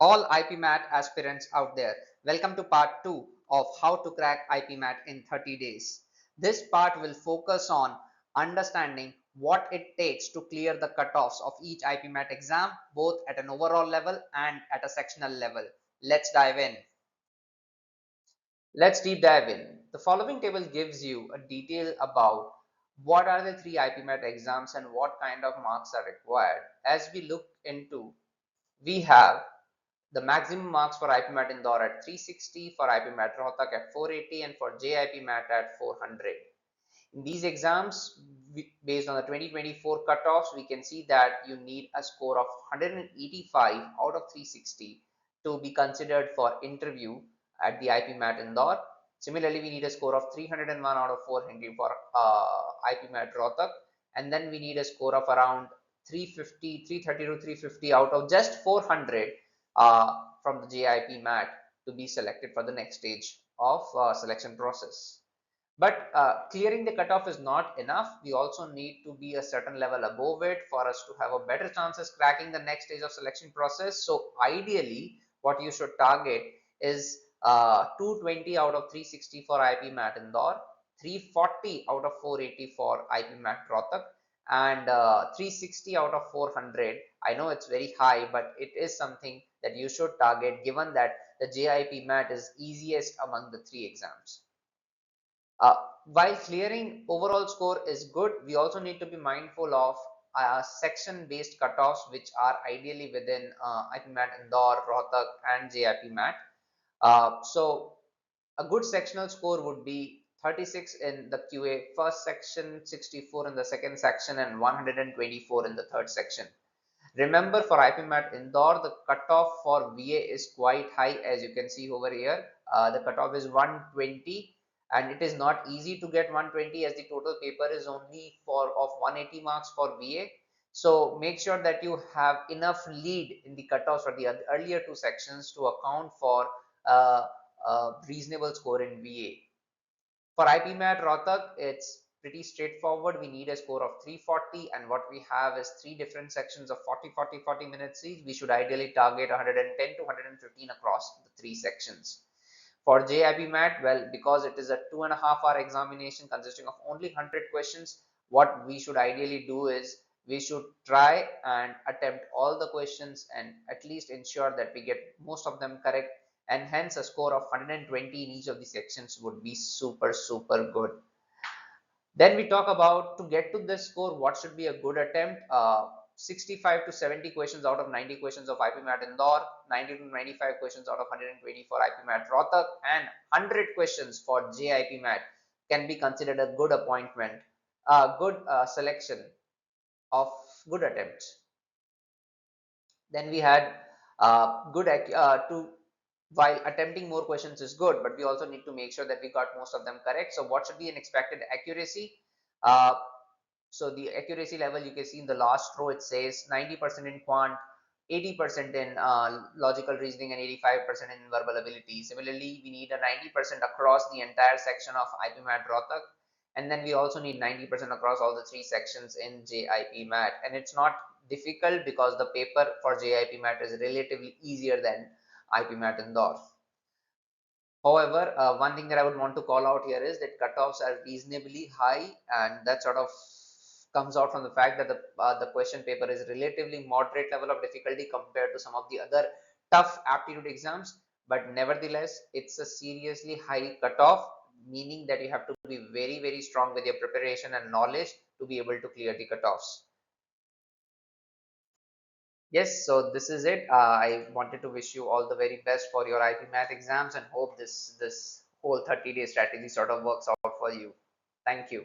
All IPMAT aspirants out there. Welcome to part 2 of how to crack IPMAT in 30 days. This part will focus on understanding what it takes to clear the cutoffs of each IPMAT exam, both at an overall level and at a sectional level. Let's dive in. Let's deep dive in. The following table gives you a detail about what are the three IPMAT exams and what kind of marks are required. As we look into, we have the maximum marks for IPMAT Indore at 360, for IPMAT Rohtak at 480, and for JIPMAT at 400. In these exams, based on the 2024 cutoffs, we can see that you need a score of 185 out of 360 to be considered for interview at the IPMAT Indore. Similarly, we need a score of 301 out of 400 for IPMAT Rohtak, and then we need a score of around 350, 330 to 350 out of just 400 from the JIPMAT to be selected for the next stage of selection process. But clearing the cutoff is not enough. We also need to be a certain level above it for us to have a better chances cracking the next stage of selection process. So ideally, what you should target is 220 out of 360 for IPMAT Indore, 340 out of 480 for IPMAT Rohtak, and 360 out of 400. I know it's very high, but it is something that you should target given that the JIPMAT is easiest among the three exams. Uh, while clearing overall score is good, we also need to be mindful of section-based cutoffs, which are ideally within IPMAT Indore, Rohtak, and JIPMAT. So a good sectional score would be 36 in the QA first section, 64 in the second section, and 124 in the third section. Remember, for IPMAT Indore, the cutoff for VA is quite high, as you can see over here. The cutoff is 120, and it is not easy to get 120 as the total paper is only for of 180 marks for VA. So make sure that you have enough lead in the cutoffs for the earlier two sections to account for a reasonable score in VA. For IPMAT Rohtak, it's pretty straightforward. We need a score of 340, and what we have is three different sections of 40, 40, 40 minutes each. We should ideally target 110 to 115 across the three sections. For JIPMAT, well, because it is a 2.5 hour examination consisting of only 100 questions, what we should ideally do is we should try and attempt all the questions and at least ensure that we get most of them correct, and hence a score of 120 in each of the sections would be super good. Then we talk about, to get to this score, what should be a good attempt. 65 to 70 questions out of 90 questions of IPMAT Indore, 90 to 95 questions out of 120 for IPMAT Rohtak, and 100 questions for JIPMAT can be considered a good appointment, a good selection of good attempts. Then we had good to while attempting more questions is good, but we also need to make sure that we got most of them correct. So what should be an expected accuracy? Uh, so the accuracy level, you can see in the last row, it says 90% in quant, 80% in logical reasoning, and 85% in verbal ability. Similarly, we need a 90% across the entire section of IPMAT Rohtak, and then we also need 90% across all the three sections in JIPMAT. And it's not difficult because the paper for JIPMAT is relatively easier than IPMAT Indore. However, one thing that I would want to call out here is that cutoffs are reasonably high, and that sort of comes out from the fact that the question paper is relatively moderate level of difficulty compared to some of the other tough aptitude exams. But nevertheless, it's a seriously high cutoff, meaning that you have to be very strong with your preparation and knowledge to be able to clear the cutoffs. Yes, so this is it. I wanted to wish you all the very best for your IPMAT exams and hope this whole 30-day strategy sort of works out for you. Thank you.